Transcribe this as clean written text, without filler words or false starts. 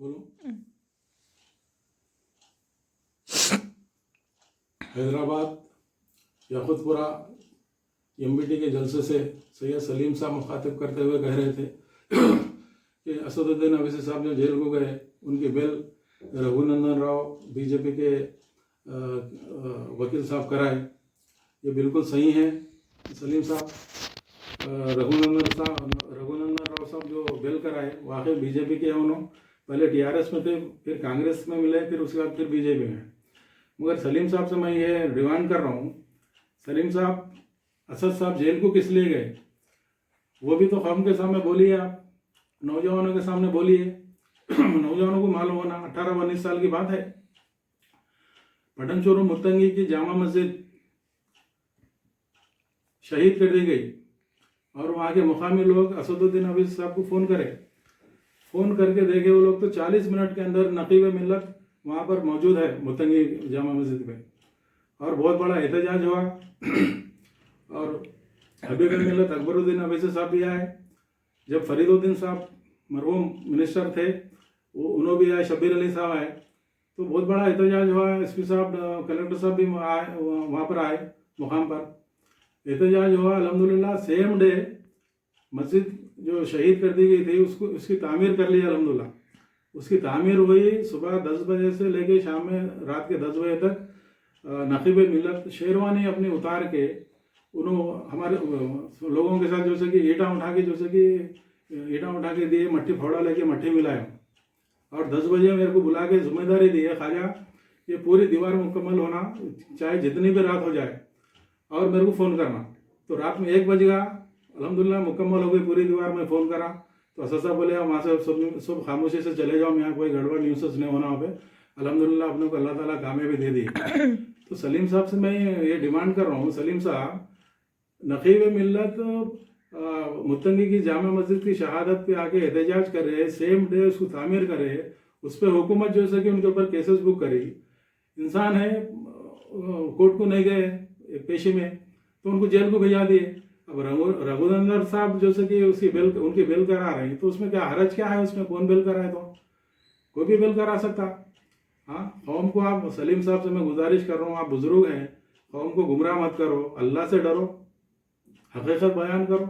बोलो। हैदराबाद याकुतपुरा एमबीटी के जलसे से सैयद सलीम साहब मुखातिब करते हुए कह रहे थे कि असदुद्दीन अवैसी साहब जो जेल को गए उनकी बेल रघुनंदन राव बीजेपी के वकील साहब कराए। ये बिल्कुल सही है। सलीम साहब रघुनंदन राव साहब जो बेल कराए वाकई बीजेपी के हैं। उन्होंने पहले टीआरएस में थे, फिर कांग्रेस में मिले, फिर उसके बाद फिर बीजेपी में। मगर सलीम साहब से मैं ये डिमांड कर रहा हूँ, सलीम साहब असद साहब जेल को किस लिए गए वो भी तो कौम के सामने बोलिए, आप नौजवानों के सामने बोलिए। नौजवानों को मालूम होना, 18-19 साल की बात है। पटनचोरू मुत्तंगी की जामा मस्जिद शहीद कर दी गई और वहाँ के मुकामी लोग असदुद्दीन अवैसी साहब को फ़ोन करके देखे वो लोग तो 40 मिनट के अंदर नकीब मिल्लत वहाँ पर मौजूद है मुत्तंगी जामा मस्जिद में, और बहुत बड़ा एहतजाज हुआ। और हबीब मिल्लत अकबरुद्दीन अवैसी साहब भी आए। जब फरीदुद्दीन साहब मरहूम मिनिस्टर थे उन्होंने भी आए, शब्बीर अली साहब आए, तो बहुत बड़ा एहतजाज हुआ। एसपी साहब, कलेक्टर साहब भी आए, वहाँ पर आए, मुकाम पर एहतजाज हुआ। अल्हम्दुलिल्लाह सेम डे मस्जिद जो शहीद कर दी गई थी उसकी तामीर कर ली। अल्हम्दुलिल्लाह उसकी तामीर हुई। सुबह 10 बजे से लेके शाम में रात के 10 बजे तक नकीब मिल्लत शेरवानी अपनी उतार के उन्होंने हमारे लोगों के साथ जैसे कि ईंटा उठा के दिए, मट्टी फोड़ा लेके मट्टी मिलाए, और 10 बजे मेरे को बुला के जिम्मेदारी दी है, ख्वाजा ये पूरी दीवार मुकम्मल होना चाहे जितनी भी रात हो जाए, और मेरे को फ़ोन करना। तो रात में 1 बज गया, अल्हम्दुलिल्लाह मुकम्मल हो गई पूरी दीवार में। फ़ोन करा तो असद साहब बोले वहाँ से सब खामोशी से चले जाओ, यहाँ कोई गड़बड़ न्यूज़ नहीं होना वहाँ पे। अल्हम्दुलिल्लाह अपने को अल्लाह ताला कामयाबी दे दी। तो सलीम साहब से मैं ये डिमांड कर रहा हूँ, सलीम साहब नकीब मिल्लत मुत्तंगी की जामा मस्जिद की शहादत पे आके एहतजाज कर रहे, सेम डे उसको तामीर करे, उस पर हुकूमत जो है कि उनके ऊपर केसेस बुक करी। इंसान है, कोर्ट को नहीं गए पेशे में, तो उनको जेल को भेजा दिए। अब रघुनंदन साहब जो से कि उनकी बेल करा रहे हैं, तो उसमें क्या हरज क्या है? उसमें कौन बेल कराए? तो कोई भी बेल करा सकता। हाँ, कौम को आप, सलीम साहब से मैं गुजारिश कर रहा हूँ, आप बुजुर्ग हैं, कौम को गुमराह मत करो, अल्लाह से डरो, हकीकत बयान करो।